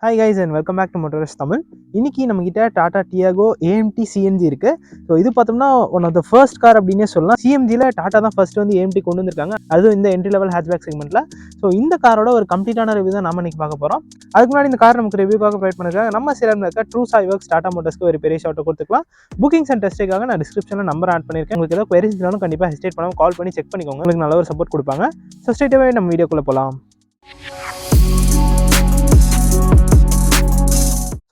Hi guys and welcome back to motors Tamil. இன்னைக்கு நம்மகிட்ட Tata Tiago AMT CNG இருக்கு. So இது பார்த்தோம்னா one of the first car அப்படின்னே சொல்லலாம். சிஎம்ஜியில் டாடா தான் ஃபர்ஸ்ட் வந்து ஏஎம்டி கொண்டு வந்திருக்காங்க, அதுவும் இந்த என்ட்ரி லெவல் ஹேட்ச்பேக் செக்மெண்ட்ல. ஸோ இந்த காரோட ஒரு கம்ப்ளீட்டான ரிவ்யூ தான் நம்ம இன்னைக்கு பார்க்க போகிறோம். அதுக்கு முன்னாடி இந்த கார் நமக்கு ரிவ்யூக்காக ப்ரொவைட் பண்ணிருக்காங்க நம்ம சேலம்ல இருக்க ட்ரூ சாய் ஒர்க்ஸ் டாடா மோட்டர்ஸ்க்கு ஒரு பெரிய ஷாட்டை கொடுத்துக்கலாம். புக்கிங்ஸ் அண்ட் டெஸ்ட்டுக்காக நான் டிஸ்கிரிப்ஷனில் நம்பர் ஆட் பண்ணியிருக்கேன். உங்களுக்கு ஏதாவது queries இருந்தாலும் கண்டிப்பாக ஹெசிடேட் பண்ணாமல் கால் பண்ணி செக் பண்ணிக்கோங்க. உங்களுக்கு நல்ல ஒரு சப்போர்ட் கொடுப்பாங்க. ஸோ ஸ்ட்ரெயிட்டாகவே நம்ம வீடியோக்குள்ளே போகலாம்.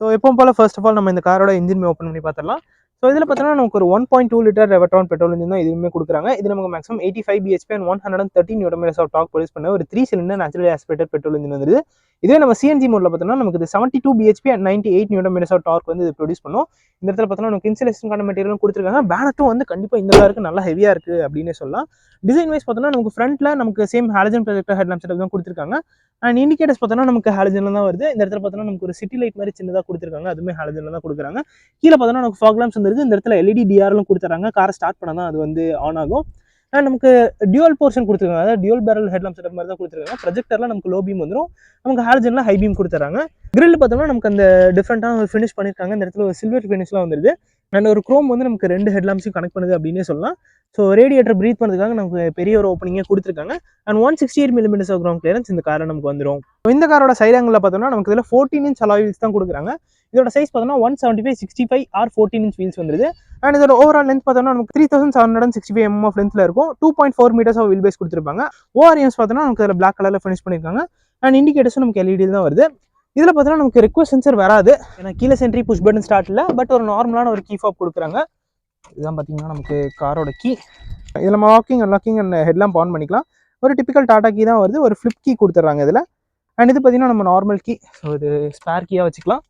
ஸோ எப்பவும் போல் ஃபர்ஸ்ட் ஆஃப் ஆல் நம்ம இந்த காரோட இன்ஜின் ஓப்பன் பண்ணி பார்த்துடலாம். ஸோ இதில் பார்த்தோன்னா நமக்கு ஒரு 1.2 லிட்டர் ரெவட்ரான் பெட்ரோல் இன்ஜின் தான் இதுவுமே கொடுக்குறாங்க. இது நமக்கு maximum 85 BHP and 113 newton of torque produce பண்ண ஒரு 3 cylinder naturally aspirated petrol engine வந்துருது. இதே நம்ம சிஎன்ஜி மோட்ல பார்த்தோம்னா நமக்கு இது 72 BHP and 98 newton of torque வந்து இது ப்ரொடியூஸ் பண்ணும். இந்த இடத்துல பார்த்தோம்னா நமக்கு இன்சுலேஷனுக்கான மெட்டீரியலும் கொடுத்துருக்காங்க. பேனட்டும் வந்து கண்டிப்பாக இந்த காருக்கு நல்லா ஹெவியாக இருக்குது அப்படின்னு சொல்லலாம். டிசைன் வைஸ் பார்த்தோம்னா நமக்கு ஃப்ரண்ட்ல நமக்கு same halogen projector headlamp setup தான் கொடுத்துருக்காங்க. அண்ட் இண்டிகேட்டர்ஸ் பார்த்தோம்னா நமக்கு ஹாலஜன்ல தான் வருது. இந்த இடத்துல பார்த்தோம்னா நமக்கு ஒரு சிட்டி லைட் மாதிரி சின்னதாக கொடுத்துருக்காங்க, அதுவுமே ஹாலஜன்ல தான் கொடுக்குறாங்க. கீழே பார்த்தோம்னா நமக்கு ஃபாக் லாம்ப்ஸ் வந்துருது. இந்த இடத்துல எல்இடி டிஆர்லும் கொடுத்துறாங்க. காரை ஸ்டார்ட் பண்ண தான் அது வந்து ஆன் ஆகும். அண்ட் நமக்கு டியூவல் போர்ஷன் கொடுத்துருக்காங்க, அதாவது டியூவல் பேரல் ஹெட்லாம்ப் செட்டப் மாதிரி தான் கொடுத்துருக்காங்க. ப்ரொஜெக்டர்ல நமக்கு லோ பீம் வந்துடும், நமக்கு ஹாலஜன்ல ஹை பீம் கொடுத்துறாங்க. கிரில் பார்த்தோம்னா நமக்கு அந்த டிஃப்ரெண்டான ஒரு ஃபினிஷ் பண்ணியிருக்காங்க. இந்த இடத்துல ஒரு சில்வர் ஃபினிஷ்லாம் வந்துருது. அண்ட் ஒரு குரோம் வந்து நமக்கு 2 ஹெட்லாம்ப்ஸையும் கனெக்ட் பண்ணுது அப்படின்னே சொல்லலாம். ஸோ ரேடியேட்டர் ப்ரீத் பண்ணுறதுக்காக நமக்கு பெரிய ஒரு ஓப்பனிங்கே கொடுத்துருக்காங்க. அண்ட் 168 mm கிரவுண்ட் கிளியரன்ஸ் இந்த காரை நமக்கு வந்துடும். இந்த காரோட சைடு ஆங்கிள் பார்த்தோம்னா நமக்கு இதில் 14 inch அலாய் வீல்ஸ் தான் கொடுக்குறாங்க. இதோட சைஸ் பார்த்தோம்னா 175/65 or 14 inch வீல்ஸ் வந்துருது. அண்ட் இதோட ஓவரால் லென்த் பார்த்தோம்னா நமக்கு 3765 mm ஆஃப் லென்த்ல இருக்கும். 2.4 meters ஆஃப் வீல் பேஸ் கொடுத்துருப்பாங்க. ஓஆர்எம்ஸ் பார்த்தோம்னா நமக்கு இதில் பிளாக் கலர்ல ஃபினிஷ் பண்ணியிருக்காங்க. அண்ட் இண்டிகேட்டர்ஸும் நமக்கு எல்இடி தான் வருது. இதில் பார்த்தோம்னா நமக்கு ரெக்வஸ்ட் சென்சர் வராது, ஏன்னா கீழே சென்ட்ரி புஷ் பட்டன் ஸ்டார்ட் இல்லை, பட் ஒரு நார்மலான ஒரு கீ ஃபாப் கொடுக்குறாங்க. இதுதான் பார்த்தீங்கன்னா நமக்கு காரோட கீ. இதில் நம்ம locking unlocking and headlamp on பண்ணிக்கலாம். ஒரு டிப்பிக்கல் டாடா கீ தான் வருது, ஒரு ஃப்ளிப் கீ கொடுத்துட்றாங்க இதில். அண்ட் இது பார்த்தீங்கன்னா நம்ம நார்மல் கீ, ஸோ இது ஸ்பேர் கீயாக வச்சுக்கலாம்.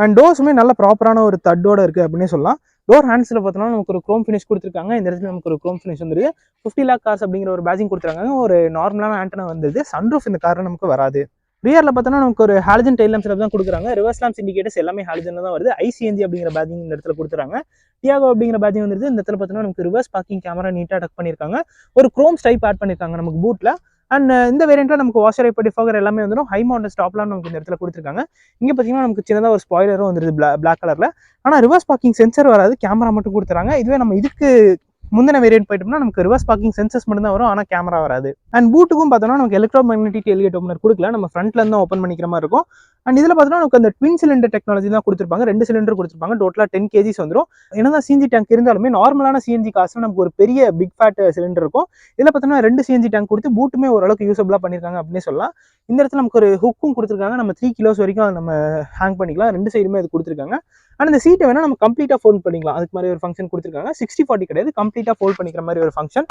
அண்ட் டோர்ஸுமே நல்ல ப்ராப்பரான ஒரு தட்டோட இருக்குது அப்படின்னே சொல்லலாம். டோர் ஹேண்ட்ஸில் பார்த்தோம்னா நமக்கு ஒரு க்ரோம் ஃபினிஷ் கொடுத்துருக்காங்க. இந்த இடத்துல நமக்கு ஒரு க்ரோம் ஃபினிஷ் வந்துருது. 50 lakh கார்ஸ் அப்படிங்கிற ஒரு பேஜிங் கொடுத்துருக்காங்க. ஒரு நார்மலான ஆண்டனா வந்துருது. சன்ரூஃப் இந்த காரில் நமக்கு வராது. ரியரில் பார்த்தோன்னா நமக்கு ஒரு ஹாலஜன் டெயில் லேம்ப் செட்டப் தான் கொடுக்குறாங்க. ரிவர்ஸ் லேம்ப்ஸ் இண்டிகேட்டர்ஸ் எல்லாமே ஹாலஜன்ல தான் வருது. ஐசிஎன்ஜி அப்படிங்கிற பேஜிங் இந்த இடத்துல கொடுத்துறாங்க. டியாகோ அப்படிங்கிற பேஜிங் வந்துருது. இந்த இடத்துல பார்த்தோன்னா நமக்கு ரிவர்ஸ் பார்க்கிங் கேமரா நீட்டாக டக் பண்ணியிருக்காங்க. ஒரு குரோம் ஸ்டைப் ஆட் பண்ணியிருக்காங்க நமக்கு பூட்டில். அண்ட் இந்த வேரியண்ட்ல நமக்கு வாஷர் வைப்பர் டிஃபாகர் எல்லாமே வந்துடும். ஹை மவுண்டட் ஸ்டாப்லாம் நமக்கு இந்த இடத்துல கொடுத்துருக்காங்க. இங்கே பார்த்தீங்கன்னா நமக்கு சின்னதாக ஒரு ஸ்பாய்லரும் வந்துருது பிளாக் கலரில். ஆனால் ரிவர்ஸ் பார்க்கிங் சென்சர் வராது, கேமரா மட்டும் கொடுத்துறாங்க. இதுவே நம்ம இதுக்கு முந்தின வேரியன்ட் போயிட்டோம்னா நமக்கு ரிவர்ஸ் பார்க்கிங் சென்சர்ஸ் மட்டும் தான் வரும், ஆனால் கேமரா வராது. அண்ட் பூட்டுக்கும் பார்த்தோம்னா நமக்கு எலக்ட்ரோ மேக்னெட்டிக் டெயில்கேட் ஓப்பனர் கொடுக்கல, நம்ம ஃப்ரண்ட்ல இருந்து ஓப்பன் பண்ணிக்கிற மாதிரி இருக்கும். அண்ட் இதில் பார்த்தோம்னா நமக்கு அந்த ட்வின் சிலிண்டர் டெக்னாலஜி தான் கொடுத்துருப்பாங்க. 2 சிலிண்டர் கொடுத்துருப்பாங்க. டோட்டலாக 10 kg வந்துடும். என்னதான் சிஎன்ஜி டேங்க் இருந்தாலுமே நார்மலான சிஎன்ஜி காசுல நமக்கு ஒரு பெரிய பிக் ஃபேட் சிலிண்டர் இருக்கும். இதில் பார்த்தோம்னா 2 சிஎன்ஜி டேங்க் கொடுத்து பூட்டுமே ஓரளவுக்கு யூஸபிளாக பண்ணியிருக்காங்க அப்படின்னு சொல்லலாம். இந்த இடத்துல நமக்கு ஒரு ஹுக்கும் கொடுத்துருக்காங்க. நம்ம 3 kilos வரைக்கும் நம்ம ஹேங் பண்ணிக்கலாம். 2 சைடுமே அது கொடுத்துருக்காங்க. அண்ட் இந்த சீட்டை வேணா நம்ம கம்ப்ளீட்டாக ஃபோல்ட் பண்ணிக்கலாம். அதுக்கு மாதிரி ஒரு ஃபங்க்ஷன் கொடுத்துருக்காங்க. 60/40 கிடையாது, கம்ப்ளீட்டாக ஃபோல்ட் பண்ணிக்கிற மாதிரி ஒரு ஃபங்க்ஷன்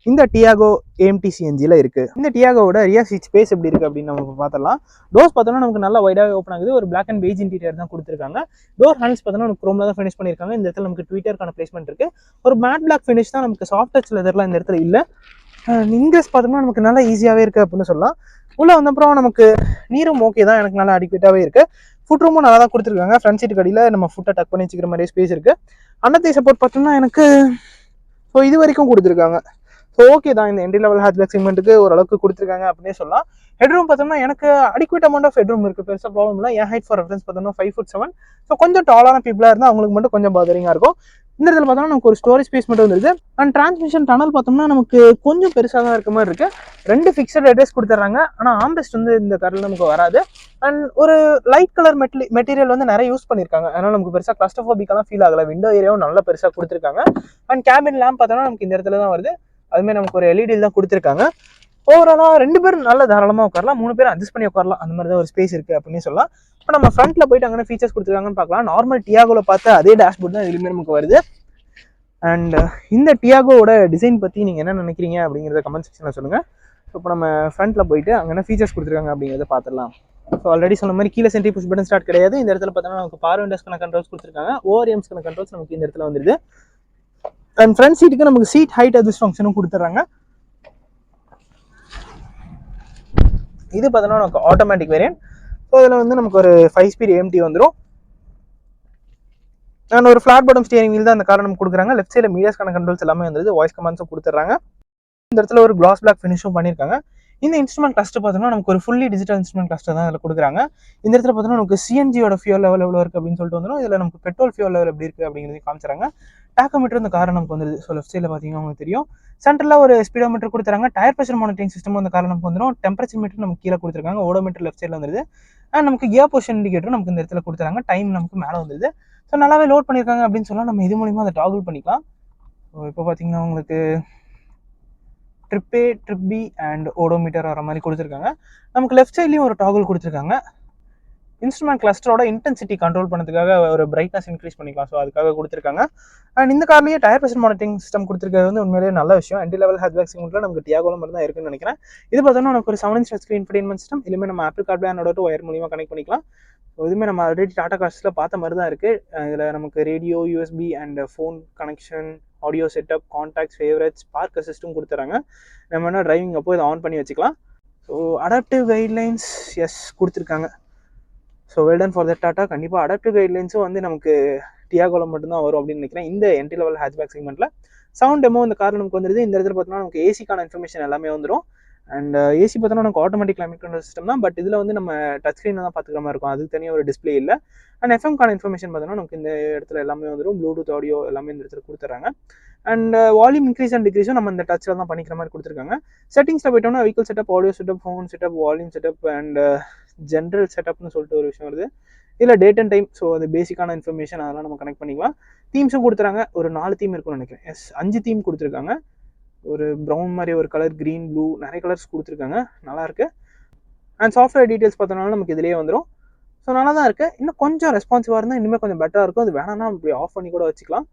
இந்த டியாகோ ஏஎம்டி சிஎன்ஜியில் இருக்குது. இந்த டியாகோட ரியர் சீட் ஸ்பேஸ் எப்படி இருக்குது அப்படின்னு நம்ம பார்த்துடலாம். டோர்ஸ் பார்த்தோம்னா நமக்கு நல்லா வைடாகவே ஓப்பன் ஆகுது. ஒரு பிளாக் அண்ட் பெய்ஜ் இன்டீரியர் தான் கொடுத்துருக்காங்க. டோர் ஹேண்டில்ஸ் பார்த்தோம்னா நமக்கு குரோம்ல தான் ஃபினிஷ் பண்ணியிருக்காங்க. இந்த இடத்துல நமக்கு ட்விட்டருக்கான பிளேஸ்மெண்ட் இருக்குது. ஒரு மேட் பிளாக் ஃபினிஷ் தான், நமக்கு சாஃப்ட் டச் லெதர்லாம் இந்த இடத்துல இல்லை. இங்கிலீஷ் பார்த்தோம்னா நமக்கு நல்லா ஈஸியாகவே இருக்குது அப்படின்னு சொல்லலாம். உள்ளே வந்தப்புறம் நமக்கு நீரும் ஓகே தான், எனக்கு நல்லா அடிக்வேட்டாகவே இருக்குது. ஃபுட் ரூமும் நல்லா தான் கொடுத்துருக்காங்க. ஃப்ரண்ட் சீட் கடியில் நம்ம ஃபுட்டை டக் பண்ணி வச்சுக்கிற மாதிரி ஸ்பேஸ் இருக்குது. அன்னத்தை சப்போர்ட் பார்த்தோம்னா எனக்கு ஸோ இது வரைக்கும் கொடுத்துருக்காங்க. ஸோ ஓகே தான், இந்த என்ட்ரி லெவல் ஹேட்ச்பேக் செக்மெண்ட்டுக்கு ஓரளவுக்கு கொடுத்துருக்காங்க அப்படின்னே சொல்லலாம். ஹெட்ரூம் பார்த்தோம்னா எனக்கு அடிக்வேட் அமௌண்ட் ஆஃப் ஹெட்ரூம் இருக்குது, பெருசாக ப்ராப்ளம் இல்லை. என் ஹைட் ஃபார் ரெஃபரன்ஸ் பார்த்தோம்னா 5'7". ஸோ கொஞ்சம் டாலான பீப்புளாக இருந்தால் அவங்களுக்கு மட்டும் கொஞ்சம் பாதரிங்காக இருக்கும். இந்த இடத்துல பார்த்தோம்னா நமக்கு ஒரு ஸ்டோரேஜ் ஸ்பேஸ் மட்டும் வந்துருது. அண்ட் டிரான்ஸ்மிஷன் டனல் பார்த்தோம்னா நமக்கு கொஞ்சம் பெருசாக தான் இருக்க மாதிரி இருக்குது. 2 ஃபிக்ஸட் ஹெட்ரேஸ் கொடுத்துட்றாங்க, ஆனால் ஆம்பெஸ்ட் வந்து இந்த காரில் நமக்கு வராது. அண்ட் ஒரு லைட் கலர் மெட்டீரியல் வந்து நிறைய யூஸ் பண்ணியிருக்காங்க, அதனால் நமக்கு பெருசாக கிளஸ்ட்ரோஃபோபிக்காலாம் ஃபீல் ஆகலை. விண்டோ ஏரியாவும் நல்லா பெருசாக கொடுத்துருக்காங்க. அண்ட் கேபின் லேம்ப் பார்த்தோம்னா நமக்கு இந்த இடத்துல தான் வருது, அதுமாதிரி நமக்கு ஒரு எல்இடியில் தான் கொடுத்துருக்காங்க. ஓவராலாக 2 பேரும் நல்லா தாராளமாக உட்காரலாம், 3 பேரும் அட்ஜஸ்ட் பண்ணி உட்காரலாம், அந்த மாதிரி தான் ஒரு ஸ்பேஸ் இருக்குது அப்படின்னு சொல்லலாம். இப்போ நம்ம ஃப்ரண்ட்டில் போயிட்டு அங்கே ஃபீச்சர்ஸ் கொடுத்துருக்காங்கன்னு பார்க்கலாம். நார்மல் டியாகோவில் பார்த்து அதே டேஷ்போர்ட் தான் இதுலேயுமே நமக்கு வருது. அண்ட் இந்த டியாகோவோட டிசைன் பற்றி நீங்கள் என்ன நினைக்கிறீங்க அப்படிங்கிறத கமெண்ட் செக்ஷனில் சொல்லுங்கள். ஸோ இப்போ நம்ம ஃப்ரண்ட்டில் போயிட்டு அங்கே என்ன ஃபீச்சர்ஸ் கொடுத்துருக்காங்க அப்படிங்கிறத பார்த்துடலாம். ஸோ ஆல்ரெடி சொன்ன மாதிரி கீழே சென்ட்ரி புஷ் பட்டன் ஸ்டார்ட் கிடையாது. இந்த இடத்துல பார்த்தோம்னா நமக்கு பவர் விண்டோஸ்க்கான கண்ட்ரோல்ஸ் கொடுத்துருக்காங்க. ஓஆர்எம்ஸ்க்கான கண்ட்ரோல்ஸ் நமக்கு இந்த இடத்துல வந்துருது. அண்ட் ஃப்ரண்ட் சீட்டுக்கு நமக்கு சீட் ஹைட் அட்ஜஸ்ட் ஃபங்க்ஷனும் கொடுத்துட்றாங்க. இது பார்த்தோம்னா நமக்கு ஆட்டோமேட்டிக் வேரியன்ட். ஸோ இதில் வந்து நமக்கு ஒரு 5 speed AMT வந்துடும். அண்ட் ஒரு ஃபிளாட் பாட்டம் ஸ்டியரிங் வீல் தான் அந்த காரை நமக்கு கொடுக்குறாங்க. லெஃப்ட் சைடில் மீடியாஸ்க்கான கண்ட்ரோல்ஸ் எல்லாமே வந்துருது. வாய்ஸ் கமாண்ட்ஸும் கொடுத்துட்றாங்க. இந்த இடத்துல ஒரு கிளாஸ் பிளாக் ஃபினிஷும் பண்ணியிருக்காங்க. இந்த இன்ஸ்ட்ருமெண்ட் கிளஸ்டர் பார்த்தோம்னா நமக்கு ஒரு ஃபுல்லி டிஜிட்டல் இன்ஸ்ட்ருமெண்ட் கிளஸ்டர் தான் இதில் கொடுக்குறாங்க. இந்த இடத்துல பார்த்தோம்னா நமக்கு சிஎன்ஜியோட ஃபியூல் லெவல் எவ்வளோ இருக்குது அப்படின்னு சொல்லிட்டு வந்துடும். இதில் நமக்கு பெட்ரோல் ஃபியூல் லெவல் எப்படி இருக்குது அப்படிங்கிறதையும் காமிச்சாங்க. டாக்கோமீட்டர் இந்த கார் நமக்கு வந்துருது. ஸோ லெஃப்ட் சைடில் பார்த்தீங்கன்னா உங்களுக்கு தெரியும். சென்டரில் ஒரு ஸ்பீடோமீட்டர் கொடுத்துறாங்க. டயர் ப்ரெஷர் மானிட்டரிங் சிஸ்டம் இந்த கார் நமக்கு வந்துடும். டெம்பரேச்சர் மீட்டர் நமக்கு கீழே கொடுத்துருக்காங்க. ஓடோமீட்டர் லெஃப்ட் சைடில் வந்துருது. அண்ட் நமக்கு கியர் பொசிஷன் இண்டிகேட்டர் நமக்கு இந்த இடத்துல கொடுத்துறாங்க. டைம் நமக்கு மேலே வந்துருது. ஸோ நல்லாவே லோட் பண்ணியிருக்காங்க அப்படின்னு சொல்லலாம். நம்ம இது மூலிமா அதை டாகிள் பண்ணிக்கலாம். ஸோ இப்போ பார்த்தீங்கன்னா உங்களுக்கு trip A, trip B and odometer வர மாதிரி கொடுத்துருக்காங்க. நமக்கு லெஃப்ட் சைட்லேயும் ஒரு டாகிள் கொடுத்துருக்காங்க. இன்ஸ்ட்ருமெண்ட் கிளஸ்டரோட இன்டென்சிட்டி கண்ட்ரோல் பண்ணதுக்காக ஒரு பிரைட்னஸ் இன்க்ரீஸ் பண்ணிக்கலாம். ஸோ அதுக்காக கொடுத்துருக்காங்க. அண்ட் இந்த கார்லேயே டயர் ப்ரெஷர் மானிட்டரிங் சிஸ்டம் கொடுத்துருக்கிறது வந்து உண்மையிலேயே நல்ல விஷயம். என்ட்ரி லெவல் ஹேட்ச்பேக் செக்மெண்ட்டில் நமக்கு டியாகோல மட்டும் தான் இருக்குன்னு நினைக்கிறேன். இது பார்த்தோன்னா நமக்கு ஒரு 7-inch ஸ்க்ரீன் இன்ஃபர்டெயின்மென்ட் சிஸ்டம். இதுவுமே நம்ம ஆப்பிள் கார்ப்ளே அண்ட் ஒயர் மூலியமாக கனெக்ட் பண்ணிக்கலாம். ஸோ இதுவுமே நம்ம ஆல்ரெடி டாடா கார்ஸில் பார்த்த மாதிரி தான் இருக்குது. இதில் நமக்கு radio, USB and phone connection, audio setup, contacts, favourites, park அசிஸ்ட்டும் கொடுத்துறாங்க. நம்ம என்ன டிரைவிங் அப்போ இதை ஆன் பண்ணி வச்சுக்கலாம். ஸோ அடாப்டிவ் கைட்லைன்ஸ் எஸ் கொடுத்துருக்காங்க. So well done for the Tata. கண்டிப்பாக அடாப்டிவ் கைட்லைன்ஸும் வந்து நமக்கு டியாகோல மட்டும்தான் வரும் அப்படின்னு நினைக்கிறேன். இந்த என்ட்ரி லெவல் ஹேட்ச்பேக் செக்மெண்ட்டில் சவுண்ட் டெமோ இந்த கார் நமக்கு வந்துருது. இந்த இடத்துல பார்த்தோம்னா நமக்கு ஏசிக்கான இன்ஃபர்மேஷன் எல்லாமே வந்துடும். அண்ட் ஏசி பார்த்தோன்னா நமக்கு ஆட்டோமேட்டிக் கிளைமேட் கண்ட்ரோல் சிஸ்டம் தான். பட் இதில் வந்து நம்ம டச் ஸ்க்ரீனில் தான் பார்த்துக்கிற மாதிரி இருக்கும். அதுக்கு தனியாக ஒரு டிஸ்பிளே இல்லை. அண்ட் எஃப்எம்கான இன்ஃபர்மேஷன் பார்த்தோன்னா நமக்கு இந்த இடத்துல எல்லாமே வந்துடும். ப்ளூடூத் ஆடியோ எல்லாமே இந்த இடத்துல கொடுத்துட்றாங்க. அண்ட் வால்யூம் இன்க்ரீஸ் அண்ட் டிக்ரீஸும் நம்ம இந்த டச்சில் தான் பண்ணிக்கிற மாதிரி கொடுத்துருக்காங்க. செட்டிங்ஸில் போயிட்டோம்னா vehicle setup, audio setup, phone setup, volume setup and general செட்டப்னு சொல்லிட்டு ஒரு விஷயம் வருது. இல்லை டேட் அண்ட் டைம். ஸோ அது பேசிக்கான இன்ஃபர்மேஷன் அதெல்லாம் நம்ம கனெக்ட் பண்ணிக்கலாம். தீம்ஸும் கொடுத்துறாங்க. ஒரு 4 தீம் இருக்குன்னு நினைக்கிறேன். எஸ் 5 தீம் கொடுத்துருக்காங்க. ஒரு ப்ரௌன் மாதிரி ஒரு கலர், க்ரீன், ப்ளூ, நிறைய கலர்ஸ் கொடுத்துருக்காங்க. நல்லாயிருக்கு. அண்ட் சாஃப்ட்வேர் டீட்டெயில்ஸ் பார்த்தோம்னாலும் நமக்கு இதிலேயே வந்துடும். ஸோ நல்லா தான் இருக்குது. இன்னும் கொஞ்சம் ரெஸ்பான்சிவாக இருந்தால் இன்னுமே கொஞ்சம் பெட்டராக இருக்கும். அது வேணாம்னா இப்படி ஆஃப் பண்ணி கூட வச்சுக்கலாம்.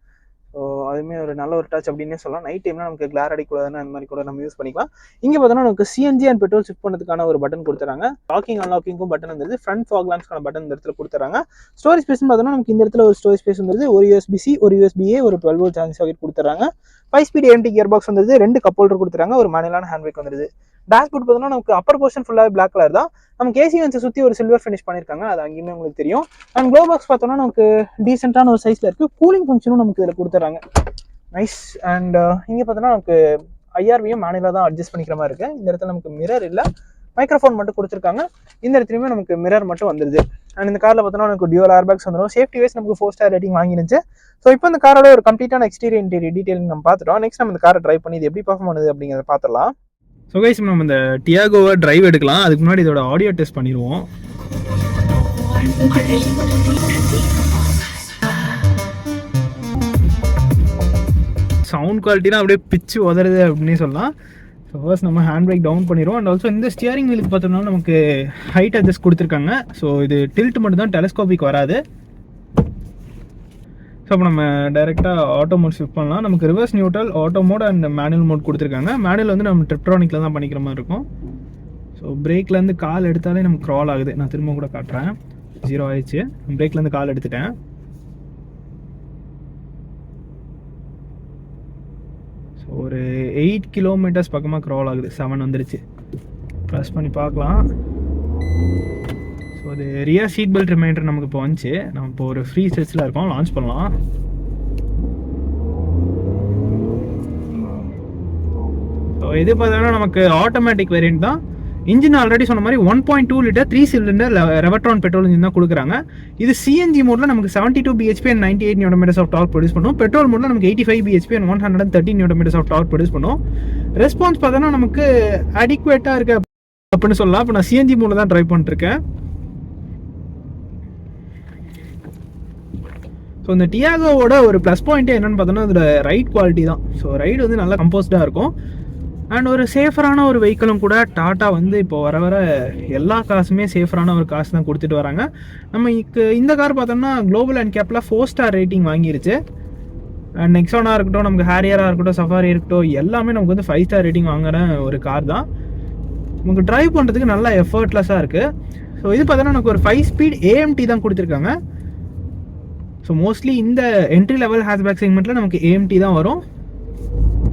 ஸோ அதுவுமே ஒரு நல்ல ஒரு டச் அப்படின்னே சொல்லலாம். நைட் டைம்லாம் நமக்கு கிளார் அடிக்கூடாதுன்னு அந்த மாதிரி கூட நம்ம யூஸ் பண்ணிக்கலாம். இங்கே பார்த்தோன்னா நமக்கு சிஎன்ஜி அண்ட் பெட்ரோல் ஷிஃப்ட் பண்ணுறதுக்கான ஒரு பட்டன் கொடுத்துறாங்க. லாக்கிங் அன்லாக்கிங்கும் பட்டன் வந்துருது. ஃப்ரண்ட் ஃபாக் லாம்ப்ஸ்க்கான பட்டன் இந்த இடத்துல கொடுத்துறாங்க. ஸ்டோரேஜ் ஸ்பேஸ்னு பார்த்தோன்னா நமக்கு இந்த இடத்துல ஒரு ஸ்டோரேஜ் ஸ்பேஸ் வந்துருது. ஒரு USB-C, ஒரு USB-A, ஒரு 12 volt சார்ஜிங் சாக்கெட் கொடுத்துறாங்க. 5 ஸ்பீட் AMT கியர் பாக்ஸ் வந்துருது. 2 கப் ஹோல்டர் கொடுத்துறாங்க. ஒரு மேனுவலான ஹேண்ட் பிரேக் வந்துருது. டேஷ்போர்ட் பார்த்தோன்னா நமக்கு அப்பர் போர்ஷன் ஃபுல்லாகவே பிளாக் கலர் தான். நமக்கு ஏசி வென்ஸை சுற்றி ஒரு சில்வர் ஃபினிஷ் பண்ணியிருக்காங்க. அது அங்கேயுமே உங்களுக்கு தெரியும். அண்ட் க்ளோ பாக்ஸ் பார்த்தோன்னா நமக்கு டீசென்ட்டான ஒரு சைஸில் இருக்குது. கூலிங் ஃபங்க்ஷனும் நமக்கு இதில் கொடுத்துறாங்க. நைஸ். அண்ட் இங்கே பார்த்தோன்னா நமக்கு ஐஆர்வியும் மேனுவலாக தான் அட்ஜஸ்ட் பண்ணிக்கிற மாதிரி இருக்குது. இந்த இடத்துல நமக்கு மிரர் இல்லை, மைக்ரோஃபோன் மட்டும் கொடுத்துருக்காங்க. இந்த இடத்துலையுமே நமக்கு மிரர் மட்டும் வந்துருது. அண்ட் இந்த காரில் பார்த்தோன்னா நமக்கு டியூவல் ஏர்பேக்ஸ் வந்துடும். சேஃப்டி வைஸ் நமக்கு 4 ஸ்டார் ரேட்டிங் வாங்கிருந்துச்சு. ஸோ இப்போ இந்த காரோட ஒரு கம்ப்ளீட்டான எக்ஸ்டீரியர் இன்டீரியர் டீட்டெயிலிங் நம்ம பார்த்துட்டோம். நெக்ஸ்ட் நம்ம இந்த காரை ட்ரைவ் பண்ணி இது எப்படி பர்ஃபார்ம் பண்ணுது அப்படிங்கிறத பார்த்துடலாம். ஸோ கைஸ் நம்ம இந்த டியாகோவை டிரைவ் எடுக்கலாம். அதுக்கு முன்னாடி இதோட ஆடியோ டெஸ்ட் பண்ணிடுவோம். சவுண்ட் குவாலிட்டிலாம் அப்படியே பிச்சு உதறது அப்படின்னே சொல்லலாம். ஸோ ஃபர்ஸ்ட் நம்ம ஹேண்ட் பிரேக் டவுன் பண்ணிடுவோம். அண்ட் ஆல்சோ இந்த ஸ்டியரிங் வீலுக்கு பார்த்தோம்னா நமக்கு ஹைட் அட்ஜஸ்ட் கொடுத்துருக்காங்க. ஸோ இது டில்ட் மட்டும் தான், டெலஸ்கோபிக் வராது. ஸோ அப்போ நம்ம டைரெக்டாக ஆட்டோ மோட் ஷிஃப்ட் பண்ணலாம். நமக்கு reverse neutral, auto mode and manual mode கொடுத்துருக்காங்க. மேனுவல் வந்து நம்ம ட்ரிப்ட்ரானிக்கில் தான் பண்ணிக்கிற மாதிரி இருக்கும். ஸோ பிரேக்லேருந்து கால் எடுத்தாலே நமக்கு க்ரால் ஆகுது. நான் திரும்ப கூட காட்டுறேன். 0 ஆயிடுச்சு. பிரேக்லேருந்து கால் எடுத்துட்டேன். ஸோ ஒரு 8 கிலோமீட்டர்ஸ் பக்கமாக க்ரால் ஆகுது. 7 வந்துருச்சு. ப்ரெஸ் பண்ணி பார்க்கலாம். ஸோ அது ரியர் சீட் பெல்ட் ரிமைண்டர் நமக்கு இப்போ வந்துச்சு. நம்ம இப்போ ஒரு ஃப்ரீ ஸ்ட்ரெச்சில் இருக்கோம். லான்ச் பண்ணலாம். ஸோ இது பார்த்தோன்னா நமக்கு ஆட்டோமேட்டிக் வேரியன்ட் தான். இன்ஜின் ஆல்ரெடி சொன்ன மாதிரி 1.2 litre 3 cylinder Revotron petrol engine தான் கொடுக்குறாங்க. இது சிஎன்ஜி மோடில் நமக்கு 72 bhp and 98 Nm of torque produce பண்ணும். பெட்ரோல் மோடில் நமக்கு 85 bhp and 113 Nm of torque produce பண்ணும். ரெஸ்பான்ஸ் பார்த்தோன்னா நமக்கு அடிக்குவேட்டாக இருக்கு அப்படின்னு சொல்லலாம். இப்போ நான் சிஎன்ஜி மோடில் தான் ட்ரைவ் பண்ணிட்டுருக்கேன். ஸோ இந்த டியாகோவோட ஒரு ப்ளஸ் பாயிண்ட்டே என்னென்னு பார்த்தோன்னா அதோட ரைட் குவாலிட்டி தான். ஸோ ரைடு வந்து நல்லா கம்போஸ்டாக இருக்கும். அண்ட் ஒரு சேஃபரான ஒரு வெஹிக்கிளும் கூட. டாட்டா வந்து இப்போ வர வர எல்லா காசுமே சேஃபரான ஒரு காசு தான் கொடுத்துட்டு வராங்க. நம்ம இந்த கார் பார்த்தோம்னா குளோபல் அண்ட் கேப்பில் 4 ஸ்டார் ரேட்டிங் வாங்கிருச்சு. அண்ட் நெக்ஸானாக இருக்கட்டும், நமக்கு ஹேரியராக இருக்கட்டும், சஃபாரி இருக்கட்டும், எல்லாமே நமக்கு வந்து 5 ஸ்டார் ரேட்டிங் வாங்குற ஒரு கார் தான். நமக்கு ட்ரைவ் பண்ணுறதுக்கு நல்லா எஃபர்ட்லெஸ்ஸாக இருக்குது. ஸோ இது பார்த்தோன்னா நமக்கு ஒரு 5 ஸ்பீட் AMT தான் கொடுத்துருக்காங்க. ஸோ மோஸ்ட்லி இந்த என்ட்ரி லெவல் ஹேட்ச்பேக் செக்மெண்ட்டில் நமக்கு AMT தான் வரும்.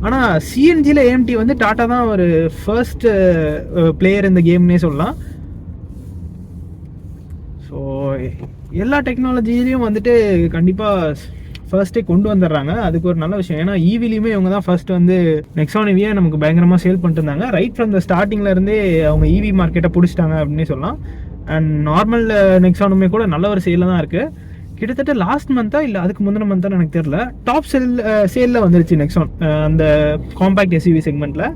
ஆனால் சிஎன்ஜியில் AMT வந்து டாட்டா தான் ஒரு ஃபர்ஸ்ட் பிளேயர் இந்த கேம்னே சொல்லலாம். ஸோ எல்லா டெக்னாலஜிலையும் வந்துட்டு கண்டிப்பாக ஃபர்ஸ்ட்டே கொண்டு வந்துடுறாங்க. அதுக்கு ஒரு நல்ல விஷயம். ஏன்னா ஈவிலையுமே இவங்க தான் ஃபர்ஸ்ட் வந்து நெக்ஸான் ஈவியை நமக்கு பயங்கரமாக சேல் பண்ணிட்டு இருந்தாங்க. ரைட் ஃப்ரம் த ஸ்டார்டிங்ல இருந்தே அவங்க ஈவி மார்க்கெட்டை பிடிச்சிட்டாங்க அப்படின்னே சொல்லலாம். அண்ட் நார்மல் நெக்ஸானுமே கூட நல்ல ஒரு சேலில் தான் இருக்குது. கிட்டத்தட்ட லாஸ்ட் மந்த்தா இல்லை அதுக்கு முந்தின மந்த்தான்னு எனக்கு தெரியல, டாப் சேலில் வந்துருச்சு நெக்ஸான் அந்த காம்பேக்ட் எஸ்யூவி செக்மெண்ட்டில்.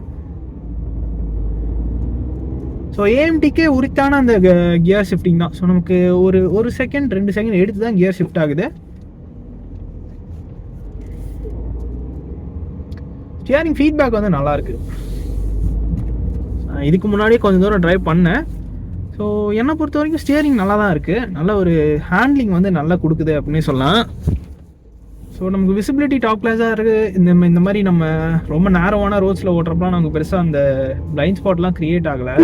ஸோ ஏஎம்டிக்கே உரித்தான அந்த கியர் ஷிஃப்டிங் தான். ஸோ நமக்கு ஒரு செகண்ட் 2 செகண்ட் எடுத்து தான் கியர் ஷிஃப்ட் ஆகுது. ஸ்டியரிங் ஃபீட்பேக் வந்து நல்லாயிருக்கு. இதுக்கு முன்னாடியே கொஞ்சம் தூரம் ட்ரைவ் பண்ணேன். ஸோ என்னை பொறுத்த வரைக்கும் ஸ்டியரிங் நல்லா தான் இருக்குது. நல்ல ஒரு ஹேண்ட்லிங் வந்து நல்லா கொடுக்குது அப்படின்னு சொல்லலாம். ஸோ நமக்கு விசிபிலிட்டி டாப் கிளாஸாக இருக்குது. இந்த மாதிரி நம்ம ரொம்ப நேரோவான ரோட்ஸில் ஓட்டுறப்பலாம் நமக்கு பெருசாக அந்த பிளைண்ட் ஸ்பாட்லாம் க்ரியேட் ஆகலை.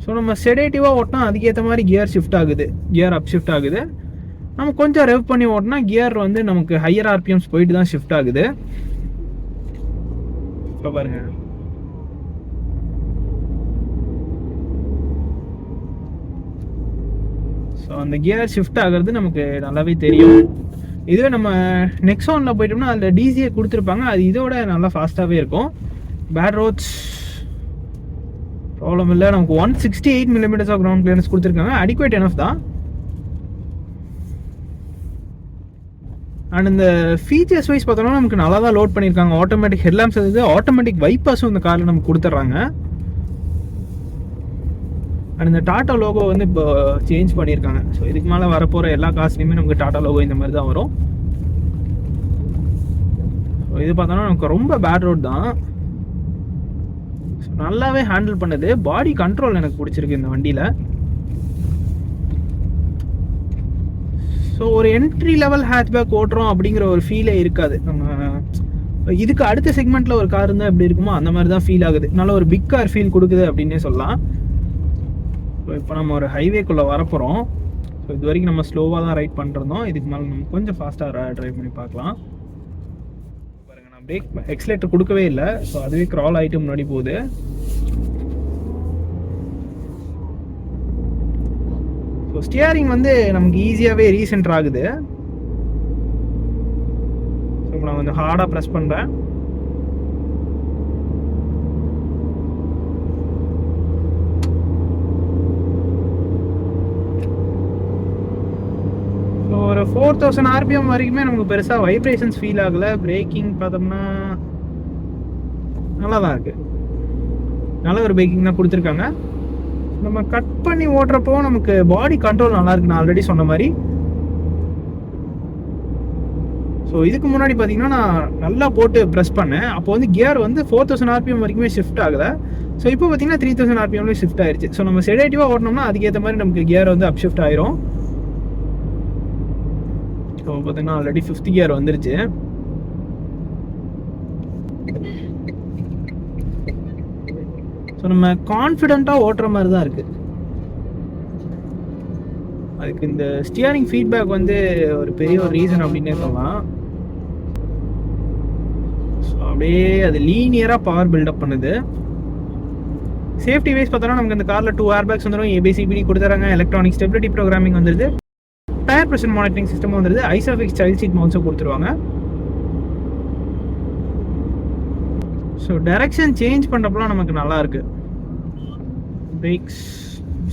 ஸோ நம்ம செடேட்டிவாக ஓட்டினா அதுக்கேற்ற மாதிரி கியர் ஷிஃப்ட் ஆகுது, கியர் அப் ஷிஃப்ட் ஆகுது. நம்ம கொஞ்சம் ரெவ் பண்ணி ஓட்டினா கியர் வந்து நமக்கு ஹையர் ஆர்பிஎம்ஸ் போயிட்டு தான் ஷிஃப்ட் ஆகுது. இப்போ பாருங்க, ஸோ அந்த கியர் ஷிஃப்ட் ஆகிறது நமக்கு நல்லாவே தெரியும். இதுவே நம்ம நெக்ஸானில் போயிட்டோம்னா அதில் டிசிஏ கொடுத்துருப்பாங்க, அது இதோட நல்லா ஃபாஸ்ட்டாகவே இருக்கும். பேட் ரோட்ஸ் ப்ராப்ளம் இல்லை. நமக்கு 168 mm ஆஃப் கிரவுண்ட் கிளியரன்ஸ் கொடுத்துருக்காங்க, அடிக்வேட் எனஃப் தான். அண்ட் இந்த ஃபீச்சர்ஸ் வைஸ் பார்த்தோம்னா நமக்கு நல்லா தான் லோட் பண்ணியிருக்காங்க. ஆட்டோமேட்டிக் ஹெட்லாம்ப்ஸ் இருக்குது, ஆட்டோமேட்டிக் வைப்பர்ஸும் இந்த காரில் நமக்கு கொடுத்துட்றாங்க. அண்ட் இந்த டாட்டா லோகோ வந்து இப்போ சேஞ்ச் பண்ணியிருக்காங்க. ஸோ இதுக்கு மேலே வரப்போகிற எல்லா காஸ்ட்லையுமே நமக்கு டாட்டா லோகோ இந்த மாதிரி தான் வரும். ஸோ இது பார்த்தோன்னா நமக்கு ரொம்ப பேட் ரோட் தான். ஸோ நல்லாவே ஹேண்டில் பண்ணுது. பாடி கண்ட்ரோல் எனக்கு பிடிச்சிருக்கு இந்த வண்டியில். ஸோ ஒரு என்ட்ரி லெவல் ஹேட்ச்பேக் ஓட்டுறோம் அப்படிங்கிற ஒரு ஃபீலே இருக்காது. நம்ம இதுக்கு அடுத்த செக்மெண்ட்டில் ஒரு கார் இருந்தால் எப்படி இருக்குமோ அந்த மாதிரி தான் ஃபீல் ஆகுது. நல்ல ஒரு பிக் கார் ஃபீல் கொடுக்குது அப்படின்னே சொல்லலாம். ஸோ இப்போ நம்ம ஒரு ஹைவேக்குள்ளே வரப்போகிறோம். ஸோ இது வரைக்கும் நம்ம ஸ்லோவாக தான் ரைட் பண்ணிருந்தோம். இதுக்கு மேலே நம்ம கொஞ்சம் ஃபாஸ்ட்டாக ட்ரைவ் பண்ணி பார்க்கலாம். பாருங்கள், நான் பிரேக் எக்ஸலேட்டர் கொடுக்கவே இல்லை. ஸோ அதுவே க்ரால் ஆகிட்டு முன்னாடி போகுது. ஸோ ஸ்டியரிங் வந்து நமக்கு ஈஸியாகவே ரீசென்டர் ஆகுது. ஸோ இப்போ நான் கொஞ்சம் ஹார்டாக ப்ரெஸ் பண்ணுறேன். ஸோ ஒரு 4000 RPM வரைக்குமே நமக்கு பெருசாக வைப்ரேஷன்ஸ் ஃபீல் ஆகலை. பிரேக்கிங் பார்த்தோம்னா நல்லா தான் இருக்குது. நல்ல ஒரு பிரேக்கிங் தான் கொடுத்துருக்காங்க. நம்ம கட் பண்ணி ஓட்டுறப்போ நமக்கு பாடி கண்ட்ரோல் நல்லா இருக்கு, நான் ஆல்ரெடி சொன்ன மாதிரி. ஸோ இதுக்கு முன்னாடி பார்த்தீங்கன்னா நான் நல்லா போட்டு ப்ரெஸ் பண்ணேன். அப்போ வந்து கியர் வந்து 4000 RPM வரைக்குமே ஷிஃப்ட் ஆகலை. ஸோ இப்போ பார்த்தீங்கன்னா 3000 RPMலேயே ஷிஃப்ட் ஆயிடுச்சு. ஸோ நம்ம செடேட்டிவாக ஓட்டினோம்னா அதுக்கேற்ற மாதிரி நமக்கு கியர் வந்து அப் ஷிஃப்ட் ஆயிரும். ஸோ பார்த்தீங்கன்னா ஆல்ரெடி 5th கியர் வந்துருச்சு. ஸோ நம்ம கான்ஃபிடென்ட்டாக ஓட்டுற மாதிரி தான் இருக்குது. அதுக்கு இந்த ஸ்டியரிங் ஃபீட்பேக் வந்து ஒரு பெரிய ஒரு ரீசன் அப்படின்னே சொல்லலாம். ஸோ அப்படியே அது லீனியராக பவர் பில்டப் பண்ணுது. சேஃப்டி வைஸ் பார்த்தோன்னா நமக்கு இந்த காரில் 2 ஏர்பேக்ஸ் வந்துடும், ABCBD கொடுத்துறாங்க, எலக்ட்ரானிக் ஸ்டெபிலிட்டி ப்ரோக்ராமிங் வந்துடுது, டயர் ப்ரெஷர் மானிட்டரிங் சிஸ்டம் வந்துடுது, ஐசோஃபிக்ஸ் சைல்ட் சீட் மவுண்ட்ஸும் கொடுத்துருவாங்க. ஸோ டைரக்ஷன் சேஞ்ச் பண்ணுறப்பலாம் நமக்கு நல்லா இருக்குது. பிரேக்ஸ்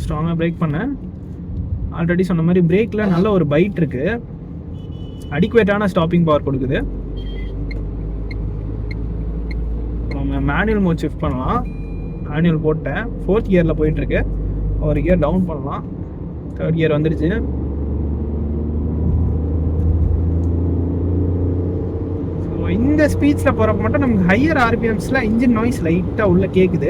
ஸ்ட்ராங்காக பிரேக் பண்ணேன். ஆல்ரெடி சொன்ன மாதிரி பிரேக்கில் நல்ல ஒரு பைட் இருக்குது, அடிக்குவேட்டான ஸ்டாப்பிங் பவர் கொடுக்குது. நம்ம மேனுவல் மோட் ஷிஃப்ட் பண்ணலாம். மேனுவல் போட்டேன், 4th கியரில் போயிட்டுருக்கு. ஒரு கியர் டவுன் பண்ணலாம், 3rd கியர் வந்துடுச்சு. இந்த ஸ்பீட்ஸில் போகிறப்ப மட்டும் நமக்கு ஹையர் ஆர்பிஎம்ஸில் இன்ஜின் நாய்ஸ் லைட்டாக உள்ளே கேட்குது.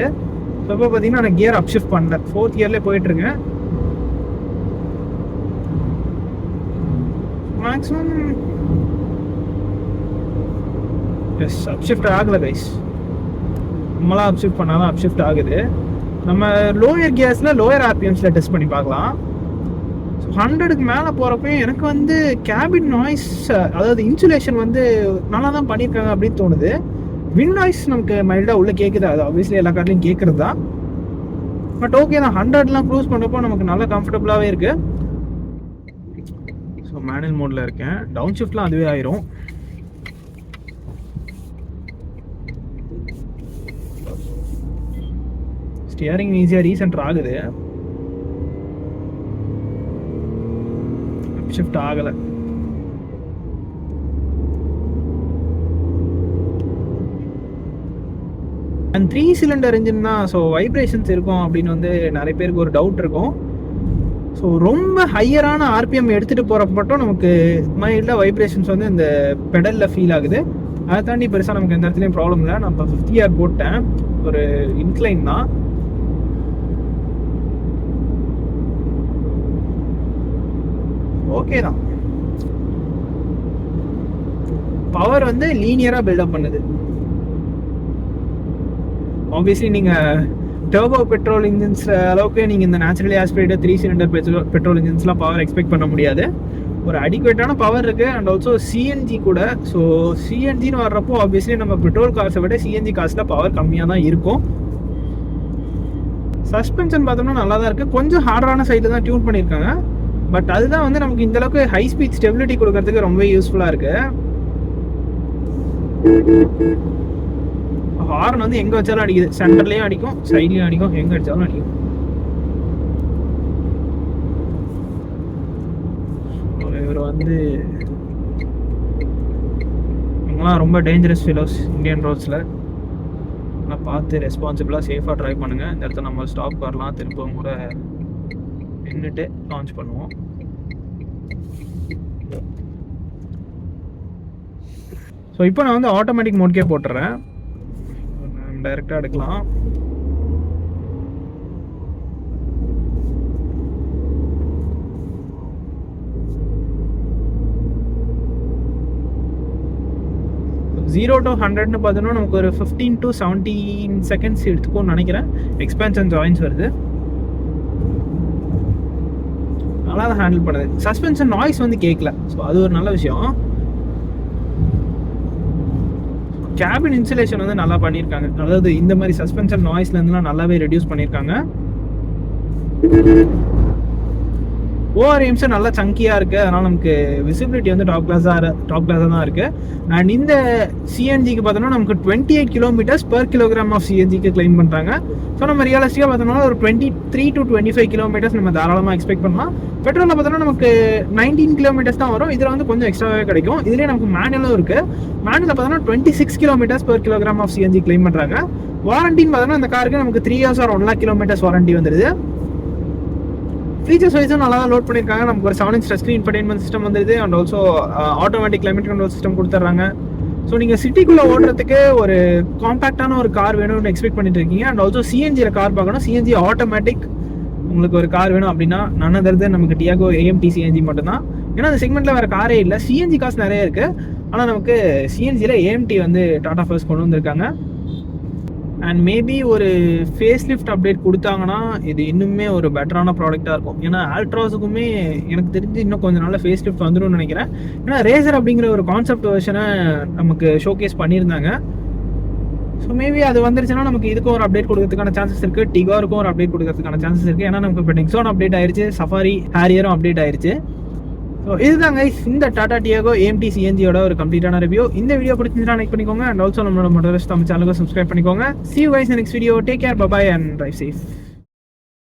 ஸோ இப்போ பார்த்தீங்கன்னா நான் கியர் அப் ஷிஃப்ட் பண்ணல, 4th கியர்லேயே போயிட்டுருக்கேன். மேக்ஸிமம் எஸ் அப் ஷிஃப்ட் ஆகலை கைஸ். நம்மளாம் அப் ஷிஃப்ட் பண்ணாலும் அப் ஷிஃப்ட் ஆகுது. நம்ம லோயர் கியர்ஸில் லோயர் ஆர்பிஎம்ஸில் டெஸ்ட் பண்ணி பார்க்கலாம். ஸோ 100க்கு மேலே போகிறப்பையும் எனக்கு வந்து கேபின் நாய்ஸ், அதாவது இன்சுலேஷன் வந்து நல்லா தான் பண்ணியிருக்காங்க அப்படின்னு தோணுது. விண்ட் நாய்ஸ் நமக்கு மைல்டாக உள்ளே கேட்குது, அது ஆப்வியஸ்லி எல்லா கார்லையும் கேட்குறது தான். பட் ஓகே தான், 100லாம் க்ரூஸ் பண்ணுறப்போ நமக்கு நல்லா கம்ஃபர்டபுளாகவே இருக்குது. ஸோ மேனுவல் மோடில் இருக்கேன். டவுன் ஷிஃப்ட்லாம் அதுவே ஆயிரும். ஸ்டியரிங் ஈஸியாக ரீசென்டர் ஆகுது, ஷிஃப்ட் ஆகலை. அண்ட் 3 சிலிண்டர் இன்ஜின் தான், ஸோ வைப்ரேஷன்ஸ் இருக்கும் அப்படின்னு வந்து நிறைய பேருக்கு ஒரு டவுட் இருக்கும். ஸோ ரொம்ப ஹையரான ஆர்பிஎம் எடுத்துகிட்டு போகிறப்ப மட்டும் நமக்கு மைல்டாக வைப்ரேஷன்ஸ் வந்து இந்த பெடலில் ஃபீல் ஆகுது. அதை தாண்டி பெருசாக நமக்கு எந்த இடத்துலையும் ப்ராப்ளம் இல்லை. நான் இப்போ 50R போட்டேன், ஒரு இன்க்ளைன் தான். ஓகே தான், பவர் வந்து லீனியராக பில்டப் பண்ணுது. ஆப்வியஸ்லி நீங்கள் டர்போ பெட்ரோல் இன்ஜின்ஸ் அளவுக்கு நீங்கள் இந்த நேச்சுரலி ஆஸ்பிரேட்டட் 3 சிலிண்டர் பெட்ரோல் இன்ஜின்ஸ்லாம் பவர் எக்ஸ்பெக்ட் பண்ண முடியாது. ஒரு அடிக்குவேட்டான பவர் இருக்குது. அண்ட் ஆல்சோ சிஎன்ஜி கூட. ஸோ சிஎன்ஜின்னு வர்றப்போ ஆப்வியஸ்லி நம்ம பெட்ரோல் கார்ஸை விட சிஎன்ஜி கார்ஸில் பவர் கம்மியாக தான் இருக்கும். சஸ்பென்ஷன் பார்த்தோம்னா நல்லா தான் இருக்குது. கொஞ்சம் ஹார்டரான சைடில் தான் டியூன் பண்ணியிருக்காங்க. பட் அதுதான் வந்து நமக்கு இந்தளவுக்கு ஹை ஸ்பீட் ஸ்டெபிலிட்டி கொடுக்கறதுக்கு ரொம்ப யூஸ்ஃபுல்லாக இருக்குது. ஹார்ன் வந்து எங்கே வச்சாலும் அடிக்குது. சென்டர்லேயும் அடிக்கும், சைட்லேயும் அடிக்கும், எங்கே அடித்தாலும் அடிக்கும். இவர் வந்து இவங்களாம் ரொம்ப டேஞ்சரஸ் ஃபீலோஸ் இந்தியன் ரோட்ஸில். ஆனால் பார்த்து ரெஸ்பான்சிபிளாக சேஃபாக ட்ரைவ் பண்ணுங்கள். இந்த இடத்துல நம்ம ஸ்டாப் வரலாம், திரும்பவும் கூட நின்றுட்டு லான்ச் பண்ணுவோம். ஸோ இப்போ நான் வந்து ஆட்டோமேட்டிக் மோட்கே போட்டுறேன், டைரெக்டாக எடுக்கலாம். ஜீரோ டு 100ன்னு பார்த்தோன்னா நமக்கு ஒரு 15 to 17 செகண்ட்ஸ் எடுத்துக்கும்னு நினைக்கிறேன். எக்ஸ்பேன்ஷன் ஜாயின்ஸ் வருது, நல்லா தான் ஹேண்டில் பண்ணுது. சஸ்பென்ஷன் நாய்ஸ் வந்து கேட்கல, ஸோ அது ஒரு நல்ல விஷயம். கேபின் இன்சுலேஷன் வந்து நல்லா பண்ணியிருக்காங்க. அதாவது இந்த மாதிரி சஸ்பென்ஷன் நாய்ஸ்லேருந்துலாம் நல்லாவே ரெடியூஸ் பண்ணியிருக்காங்க. ஓஆர்எம்ஸ் நல்லா சங்கியாக இருக்குது, அதனால் நமக்கு விசிபிலிட்டி வந்து டாப் கிளாஸாக தான் இருக்குது. அண்ட் இந்த சிஎன்ஜிக்கு பார்த்தோன்னா நமக்கு 28 kilometers per kilogram ஆஃப் சிஎன்ஜிக்கு கிளைம் பண்ணுறாங்க. ஸோ நம்ம ரியலிஸ்டிக்காக பார்த்தோம்னா ஒரு 23 to 25 kilometers நம்ம தாராளமாக எக்ஸ்பெக்ட் பண்ணலாம். பெட்ரோலில் பார்த்தோன்னா நமக்கு 19 kilometers தான் வரும். இதில் வந்து கொஞ்சம் எக்ஸ்ட்ராவே கிடைக்கும். இதுலேயே நமக்கு மேனுவலும் இருக்குது. மேனுவலில் பார்த்தோன்னா 26 kilometers per kilogram of CNG claim பண்ணுறாங்க. வாரண்டின்னு பார்த்தோன்னா அந்த காருக்கு நமக்கு 3 years or 1 lakh kilometers warranty வந்துடுது. ஃபீச்சர்ஸ் வைஸும் நல்லா தான் லோட் பண்ணியிருக்காங்க. நமக்கு ஒரு 7-inch டச் ஸ்க்ரீன் இன்ஃபர்டெயின்மென்ட் சிஸ்டம் வந்துடுது. And also automatic climate control system கொடுத்துட்றாங்க. ஸோ நீங்கள் சிட்டிக்குள்ளே ஓடுறதுக்கு ஒரு காம்பேக்டான ஒரு கார் வேணும்னு எக்ஸ்பெக்ட் பண்ணிட்டு இருக்கீங்க. அண்ட் ஆல்சோ சிஎன்ஜியில் கார் பார்க்கணும், சிஎன்ஜி ஆட்டோமேட்டிக் உங்களுக்கு ஒரு கார் வேணும் அப்படின்னா நன்னதருது நமக்கு டியாகோ ஏஎம்டி சிஎன்ஜி மட்டும்தான். ஏன்னா அந்த செக்மெண்ட்டில் வேறு காரே இல்லை. சிஎன்ஜி காசு நிறைய இருக்குது, ஆனால் நமக்கு சிஎன்ஜியில் ஏஎம்டி வந்து டாடா ஃபர்ஸ்ட் கொண்டு வந்திருக்காங்க. அண்ட் மேபி ஒரு ஃபேஸ் லிஃப்ட் அப்டேட் கொடுத்தாங்கன்னா இது இன்னுமே ஒரு பெட்டரான ப்ராடக்டாக இருக்கும். ஏன்னா ஆல்ட்ராஸுக்குமே எனக்கு தெரிஞ்சு இன்னும் கொஞ்சம் நாளில் ஃபேஸ் லிஃப்ட் வந்துடும்னு நினைக்கிறேன். ஏன்னா ரேசர் அப்படிங்கிற ஒரு கான்செப்ட் வெர்ஷனை நமக்கு ஷோகேஸ் பண்ணியிருந்தாங்க. ஸோ மேபி அது வந்துருச்சுன்னா நமக்கு இதுக்கும் ஒரு அப்டேட் கொடுக்கறதுக்கான சான்சஸ் இருக்குது. டிகாருக்கும் ஒரு அப்டேட் கொடுக்கறதுக்கான சான்சஸ் இருக்குது. ஏன்னா நமக்கு இப்போ நெக்ஸான் அப்டேட் ஆயிடுச்சு, சஃபாரி ஹாரியரும் அப்டேட் ஆயிடுச்சு. ஸோ இதுதாங்க இந்த டாடா டியாகோ ஏஎம்டி சிஎன்ஜியோட ஒரு கம்ப்ளீட்டான ரிவ்யூ. இந்த வீடியோ பிடிச்சிருந்தா லைக் பண்ணிக்கோங்க. அண்ட் ஆல்சோ நம்மளோட மோட்டார் நம்ம சேனலுக்கு சப்ஸ்கிரைப் பண்ணிக்கோங்க. See you guys in the next video. Take care, bye bye and drive safe.